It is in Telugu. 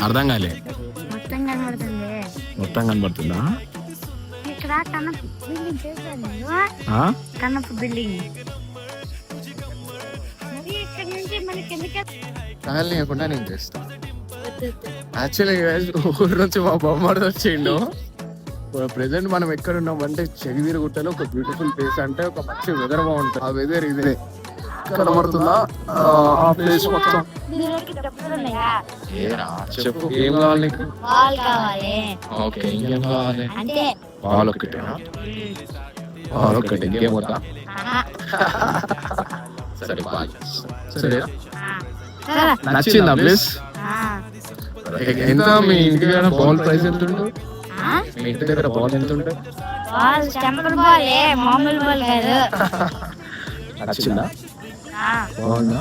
అర్థం కాలే. మొత్తం కనబడుతుంది. మొత్తం కనబడుతుందా? ఇక్కడ కనప బిల్డింగ్ చేశాను. కనప బిల్డింగ్ మరి ఇక్కడ నుంచి మనకి ఎందుకు కాలేకుండా నేను చేస్తా. యాక్చువల్లీ ఊరు నుంచి మా బొమ్మడు వచ్చిండు. ప్రెసెంట్ మనం ఎక్కడ ఉన్నాం అంటే చెగిదిరి గుట్టలో ఒక బ్యూటిఫుల్ ప్లేస్, అంటే ఒక మంచి వెదర్ బాగుంటుంది. ఆ వెదర్ ఇదే కనబడుతుందా? ఆ ప్లేస్ మొత్తం. చెప్పు ఏం కావాలి నీకు? ఓకే, ఇంకేం కావాలి? పాలు ఒక్కటేనా? పాలు ఒక్కటి, ఇంకేం వద్దా? సరే బాయ్. సరే, నచ్చిందా ప్లేస్? ఎంత మీ ఇంటి దగ్గర బాల్ ప్రైస్ ఎంత ఉంటుంది? మీ ఇంటి దగ్గర బాల్ ఎంత ఉంటుంది? నచ్చిందా? బాగుందా?